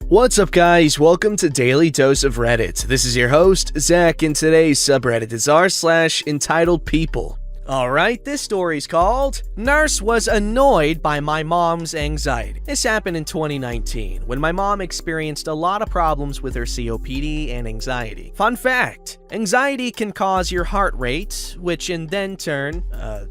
What's up guys, welcome to Daily Dose of Reddit. This is your host, Zach, and today's subreddit is r/EntitledPeople. Alright, this story's called Nurse Was Annoyed by My Mom's Anxiety. This happened in 2019, when my mom experienced a lot of problems with her COPD and anxiety. Fun fact, anxiety can cause your heart rate, which in then turn,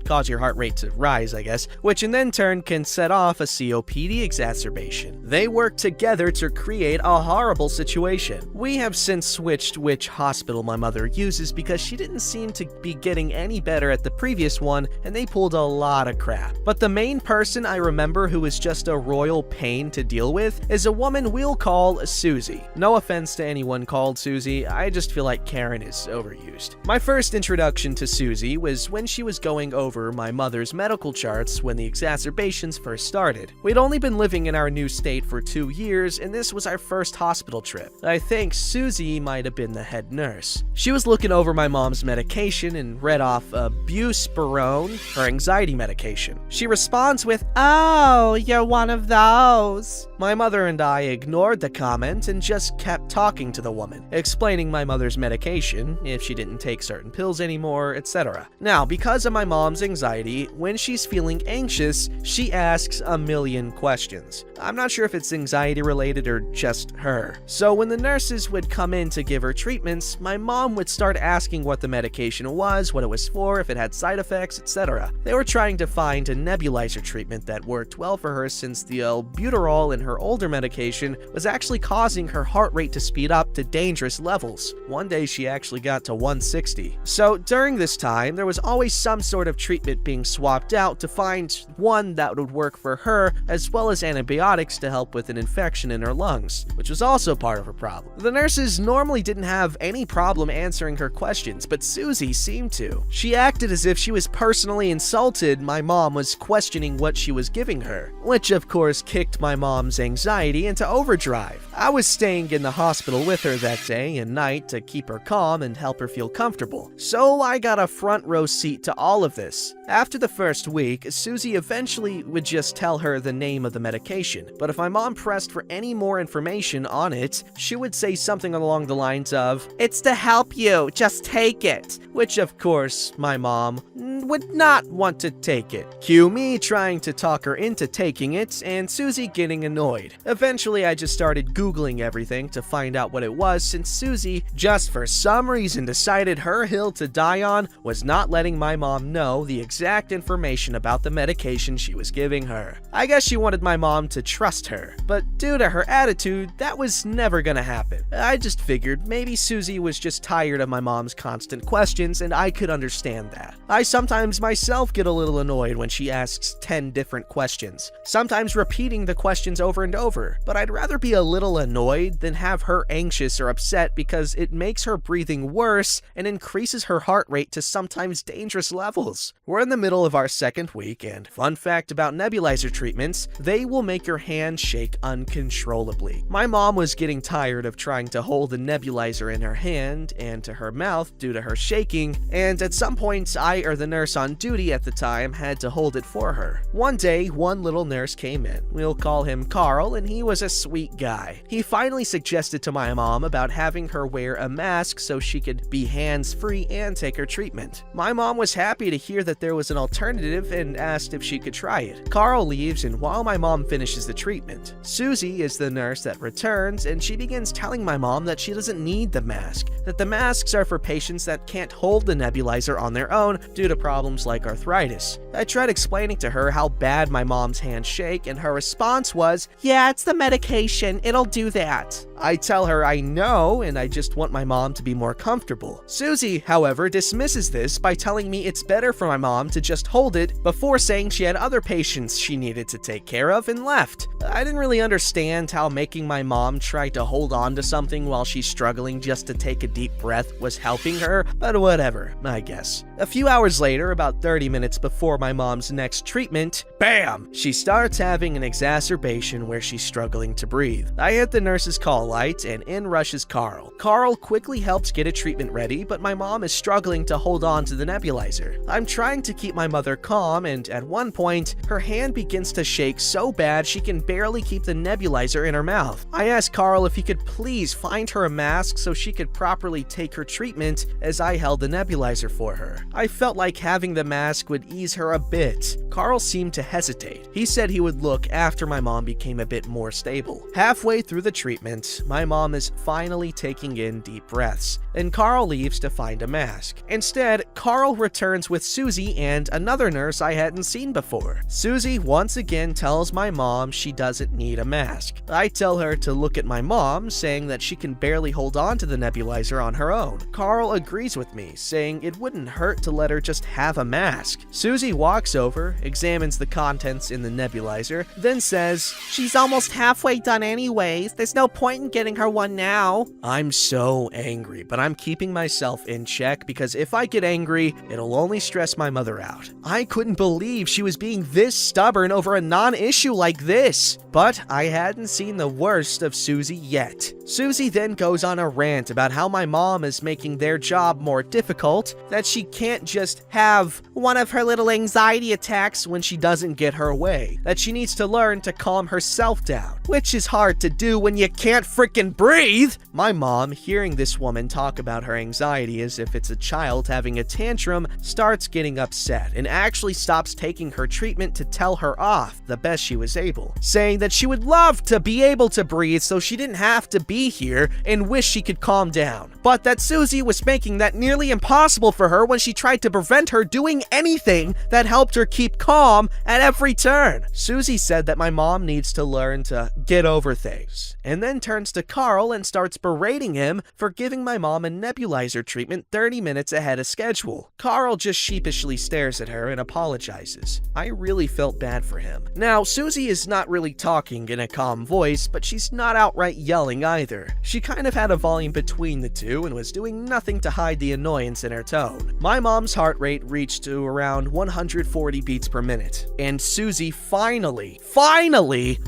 cause your heart rate to rise, I guess, which in then turn can set off a COPD exacerbation. They work together to create a horrible situation. We have since switched which hospital my mother uses because she didn't seem to be getting any better at the previous one, and they pulled a lot of crap. But the main person I remember who is just a royal pain to deal with is a woman we'll call Susie. No offense to anyone called Susie, I just feel like Karen is overused. My first introduction to Susie was when she was going over my mother's medical charts when the exacerbations first started. We'd only been living in our new state for 2 years, and this was our first hospital trip. I think Susie might have been the head nurse. She was looking over my mom's medication and read off buspirone, her anxiety medication. She responds with, "Oh, you're one of those." My mother and I ignored the comment and just kept talking to the woman, explaining my mother's medication, if she didn't take certain pills anymore, etc. Now, because of my mom's anxiety, when she's feeling anxious, she asks a million questions. I'm not sure if it's anxiety related or just her. So when the nurses would come in to give her treatments, my mom would start asking what the medication was, what it was for, if it had side effects, etc. They were trying to find a nebulizer treatment that worked well for her since the albuterol in her older medication was actually causing her heart rate to speed up to dangerous levels. One day she actually got to 160. So during this time, there was always some sort of treatment being swapped out to find one that would work for her, as well as antibiotics to help with an infection in her lungs, which was also part of her problem. The nurses normally didn't have any problem answering her questions, but Susie seemed to. She acted as if she was personally insulted my mom was questioning what she was giving her, which of course kicked my mom's anxiety into overdrive. I was staying in the hospital with her that day and night to keep her calm and help her feel comfortable, so I got a front row seat to all of this. After the first week, Susie eventually would just tell her the name of the medication, but if my mom pressed for any more information on it, she would say something along the lines of, "It's to help you, just take it," which of course my mom would not want to take it. Cue me trying to talk her into taking it, and Susie getting annoyed. Eventually, I just started Googling everything to find out what it was, since Susie, just for some reason, decided her hill to die on was not letting my mom know the exact information about the medication she was giving her. I guess she wanted my mom to trust her, but due to her attitude, that was never gonna happen. I just figured maybe Susie was just tired of my mom's constant questions, and I could understand that. I sometimes myself get a little annoyed when she asks 10 different questions, sometimes repeating the questions over and over, but I'd rather be a little annoyed than have her anxious or upset because it makes her breathing worse and increases her heart rate to sometimes dangerous levels. We're in the middle of our second week, and fun fact about nebulizer treatments, they will make your hand shake uncontrollably. My mom was getting tired of trying to hold the nebulizer in her hand and to her mouth due to her shaking, and at some point I or the nurse on duty at the time had to hold it for her. One day, one little nurse came in. We'll call him Carl, and he was a sweet guy. He finally suggested to my mom about having her wear a mask so she could be hands-free and take her treatment. My mom was happy to hear that there was an alternative and asked if she could try it. Carl leaves, and while my mom finishes the treatment, Susie is the nurse that returns, and she begins telling my mom that she doesn't need the mask, that the masks are for patients that can't hold the nebulizer on their own due to problems like arthritis. I tried explaining to her how bad my mom's hands shake, and her response was, "Yeah, it's the medication, it'll do that." I tell her I know, and I just want my mom to be more comfortable. Susie, however, dismisses this by telling me it's better for my mom to just hold it before saying she had other patients she needed to take care of and left. I didn't really understand how making my mom try to hold on to something while she's struggling just to take a deep breath was helping her, but whatever, I guess. A few hours later, about 30 minutes before my mom's next treatment, bam! She starts having an exacerbation where she's struggling to breathe. I hit the nurse's call light, and in rushes Carl. Carl quickly helps get a treatment ready, but my mom is struggling to hold on to the nebulizer. I'm trying to keep my mother calm, and at one point, her hand begins to shake so bad she can barely keep the nebulizer in her mouth. I asked Carl if he could please find her a mask so she could properly take her treatment as I held the nebulizer for her. I felt like having the mask would ease her a bit. Carl seemed to hesitate. He said he would look after my mom became a bit more stable. Halfway through the treatment, my mom is finally taking in deep breaths, and Carl leaves to find a mask. Instead, Carl returns with Susie and another nurse I hadn't seen before. Susie once again tells my mom she doesn't need a mask. I tell her to look at my mom, saying that she can barely hold on to the nebulizer on her own. Carl agrees with me, saying it wouldn't hurt to let her just have a mask. Susie walks over, examines the contents in the nebulizer, then says, "She's almost halfway done anyways. There's no point in getting her one now." I'm so angry, but I'm keeping myself in check because if I get angry, it'll only stress my mother out. I couldn't believe she was being this stubborn over a non-issue like this. But I hadn't seen the worst of Susie yet. Susie then goes on a rant about how my mom is making their job more difficult, that she can't just have one of her little anxiety attacks when she doesn't get her way, that she needs to learn to calm herself down, which is hard to do when you can't freaking breathe. My mom, hearing this woman talk about her anxiety as if it's a child having a tantrum, starts getting upset and actually stops taking her treatment to tell her off the best she was able, saying that she would love to be able to breathe so she didn't have to be here and wish she could calm down, but that Susie was making that nearly impossible for her when she tried to prevent her doing anything that helped her keep calm at every turn. Susie said that my mom needs to learn to get over things, and then turns to Carl and starts berating him for giving my mom a nebulizer treatment 30 minutes ahead of schedule. Carl just sheepishly stares at her and apologizes. I really felt bad for him. Now, Susie is not really talking in a calm voice, but she's not outright yelling either. She kind of had a volume between the two and was doing nothing to hide the annoyance in her tone. My mom's heart rate reached to around 140 beats per minute, and Susie finally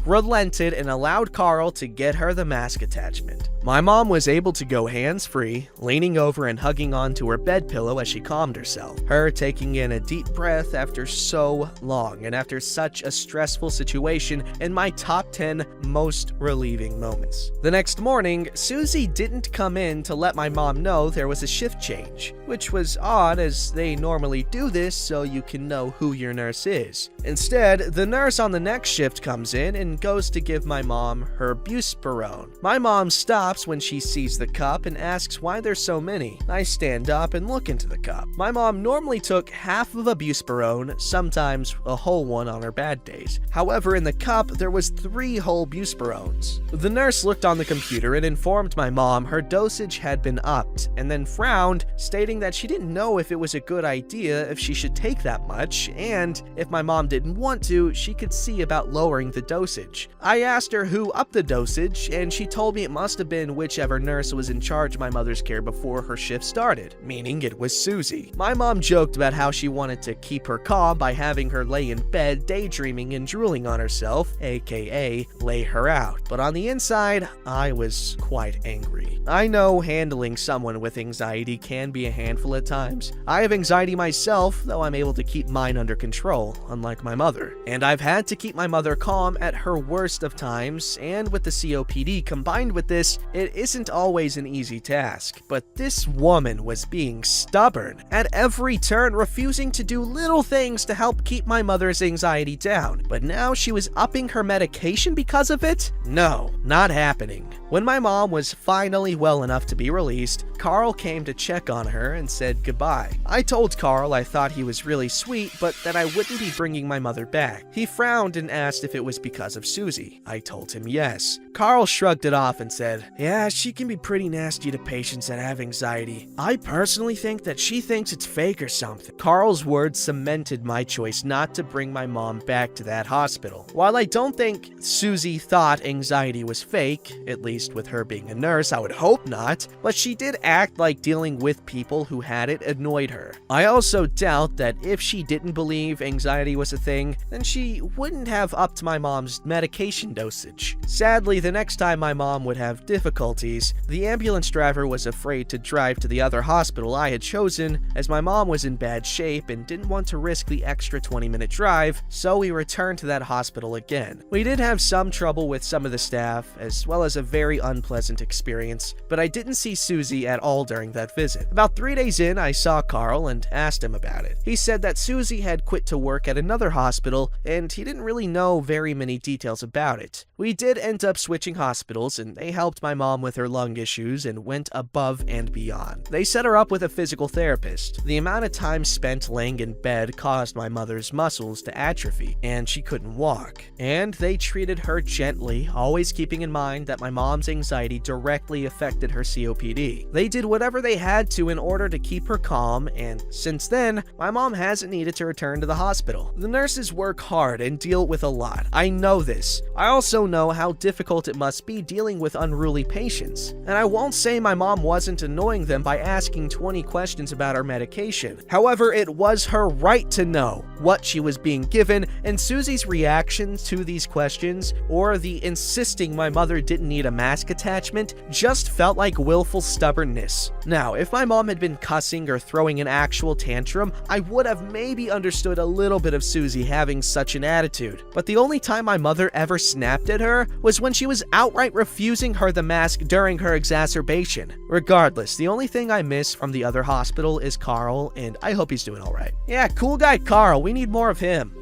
relented and allowed Carl to get her the mask attachment. My mom was able to go hands-free, leaning over and hugging onto her bed pillow as she calmed herself, her taking in a deep breath after so long and after such a stressful situation in my top 10 most relieving moments. The next morning, Susie didn't come in to let my mom know there was a shift change, which was odd as they normally do this so you can know who your nurse is. Instead, the nurse on the next shift comes in and goes to give my mom her buspirone. My mom stops when she sees the cup and asks why there's so many. I stand up and look into the cup. My mom normally took half of a buspirone, sometimes a whole one on her bad days. However, in the cup, there was 3 whole buspirones. The nurse looked on the computer and informed my mom her dosage had been upped, and then frowned, stating that she didn't know if it was a good idea if she should take that much, and if my mom didn't want to, she could see about lowering the dosage. I asked her who upped the dosage, and she told me it must have been whichever nurse was in charge of my mother's care before her shift started, meaning it was Susie. My mom joked about how she wanted to keep her calm by having her lay in bed daydreaming and drooling on herself, aka lay her out. But on the inside, I was quite angry. I know handling someone with anxiety can be a handful at times. I have anxiety myself, though I'm able to keep mine under control, unlike my mother. And I've had to keep my mother calm at her worst of times, and with the COPD combined with this, it isn't always an easy task. But this woman was being stubborn at every turn, refusing to do little things to help keep my mother's anxiety down. But now she was upping her medication because of it? No, not happening. When my mom was finally well enough to be released, Carl came to check on her and said goodbye. I told Carl I thought he was really sweet, but that I wouldn't be bringing my mother back. He frowned and asked if it was because of Susie. I told him yes. Carl shrugged it off and said, "Yeah, she can be pretty nasty to patients that have anxiety. I personally think that she thinks it's fake or something." Carl's words cemented my choice not to bring my mom back to that hospital. While I don't think Susie thought anxiety was fake, at least faced with her being a nurse, I would hope not, but she did act like dealing with people who had it annoyed her. I also doubt that if she didn't believe anxiety was a thing, then she wouldn't have upped my mom's medication dosage. Sadly, the next time my mom would have difficulties, the ambulance driver was afraid to drive to the other hospital I had chosen, as my mom was in bad shape and didn't want to risk the extra 20-minute drive, so we returned to that hospital again. We did have some trouble with some of the staff, as well as a very unpleasant experience, but I didn't see Susie at all during that visit. About 3 days in, I saw Carl and asked him about it. He said that Susie had quit to work at another hospital, and he didn't really know very many details about it. We did end up switching hospitals, and they helped my mom with her lung issues and went above and beyond. They set her up with a physical therapist. The amount of time spent laying in bed caused my mother's muscles to atrophy, and she couldn't walk. And they treated her gently, always keeping in mind that my mom's anxiety directly affected her COPD. They did whatever they had to in order to keep her calm, and since then, my mom hasn't needed to return to the hospital. The nurses work hard and deal with a lot. I know this. I also know how difficult it must be dealing with unruly patients. And I won't say my mom wasn't annoying them by asking 20 questions about her medication. However, it was her right to know what she was being given, and Susie's reaction to these questions, or the insisting my mother didn't need a mask attachment, just felt like willful stubbornness. Now, if my mom had been cussing or throwing an actual tantrum, I would have maybe understood a little bit of Susie having such an attitude. But the only time my mother ever snapped at her was when she was outright refusing her the mask during her exacerbation. Regardless, the only thing I miss from the other hospital is Carl, and I hope he's doing alright. Yeah, cool guy Carl, we need more of him.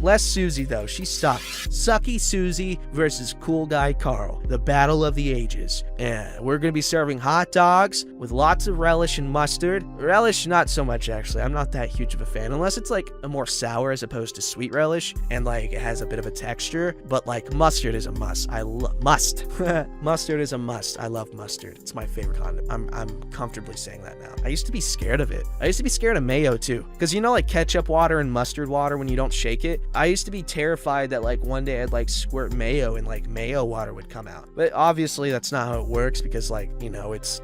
Less Susie though, she sucked. Sucky Susie versus cool guy Carl. The battle of the ages. Yeah, we're gonna be serving hot dogs with lots of relish and mustard. Relish, not so much actually. I'm not that huge of a fan, unless it's like a more sour as opposed to sweet relish, and like it has a bit of a texture, but like mustard is a must. I love mustard is a must. I love mustard. It's my favorite condiment. I'm comfortably saying that now. I used to be scared of it. I used to be scared of mayo too, because you know like ketchup water and mustard water when you don't shake it? I used to be terrified that like one day I'd like squirt mayo and like mayo water would come out. But obviously that's not how it works, because like, you know, it's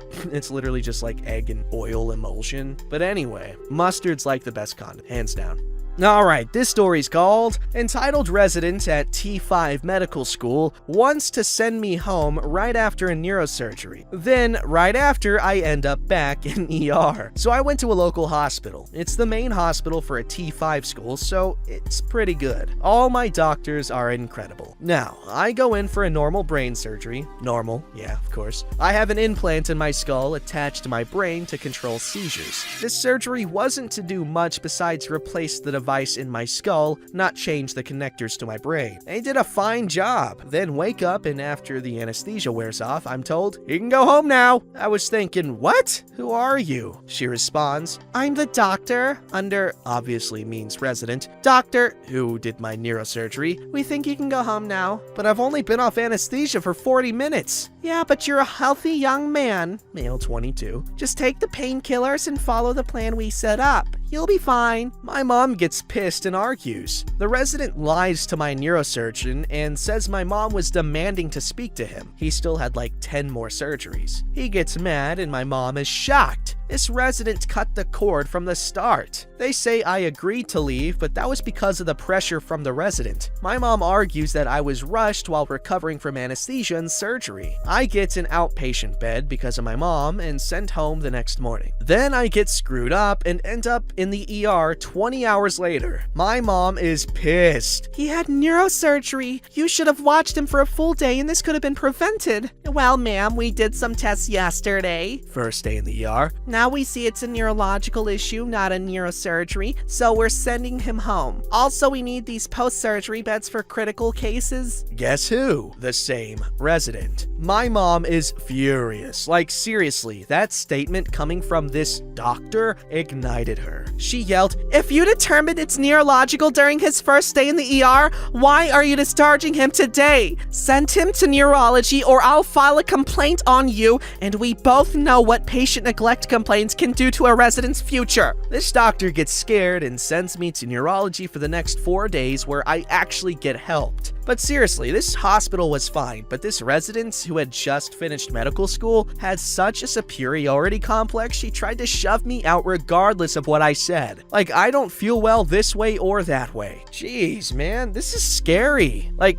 literally just like egg and oil emulsion. But anyway, mustard's like the best condiment, hands down. Alright, this story's called Entitled Resident at T5 Medical School Wants to Send Me Home Right After a Neurosurgery. Then, right after, I end up back in ER. So I went to a local hospital. It's the main hospital for a T5 school, so it's pretty good. All my doctors are incredible. Now, I go in for a normal brain surgery. Normal, yeah, of course. I have an implant in my skull attached to my brain to control seizures. This surgery wasn't to do much besides replace the device in my skull, not change the connectors to my brain. They did a fine job. Then wake up, and after the anesthesia wears off, I'm told, "You can go home now." I was thinking, what? Who are you? She responds, "I'm the doctor," under obviously means resident, "doctor who did my neurosurgery. We think you can go home now." But I've only been off anesthesia for 40 minutes. "Yeah, but you're a healthy young man," male 22. "Just take the painkillers and follow the plan we set up. You'll be fine." My mom gets pissed and argues. The resident lies to my neurosurgeon and says my mom was demanding to speak to him. He still had like 10 more surgeries. He gets mad and my mom is shocked. This resident cut the cord from the start. They say I agreed to leave, but that was because of the pressure from the resident. My mom argues that I was rushed while recovering from anesthesia and surgery. I get an outpatient bed because of my mom and sent home the next morning. Then I get screwed up and end up in the ER 20 hours later. My mom is pissed. "He had neurosurgery. You should have watched him for a full day and this could have been prevented." "Well, ma'am, we did some tests yesterday." First day in the ER. "Now we see it's a neurological issue, not a neurosurgery, so we're sending him home. Also, we need these post-surgery beds for critical cases." Guess who? The same resident. My mom is furious. Like, seriously, that statement coming from this doctor ignited her. She yelled, "If you determined it's neurological during his first day in the ER, why are you discharging him today? Send him to neurology or I'll file a complaint on you, and we both know what patient neglect complaints can do to a resident's future." This doctor gets scared and sends me to neurology for the next 4 days where I actually get helped. But seriously, this hospital was fine, but this resident who had just finished medical school had such a superiority complex, she tried to shove me out regardless of what I said. Like, I don't feel well this way or that way. Jeez, man, this is scary. Like,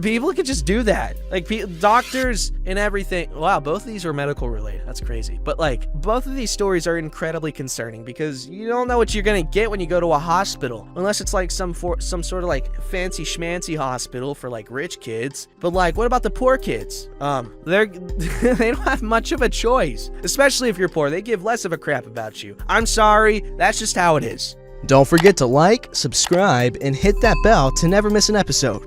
people could just do that. Like, doctors and everything. Wow, both of these were medical related. That's crazy. But like, both of these stories are incredibly concerning because you don't know what you're gonna get when you go to a hospital, unless it's like some sort of like fancy schmancy hospital for like rich kids. But like, what about the poor kids? They don't have much of a choice, especially if you're poor. They give less of a crap about you. I'm sorry, that's just how it is. Don't forget to like, subscribe, and hit that bell to never miss an episode.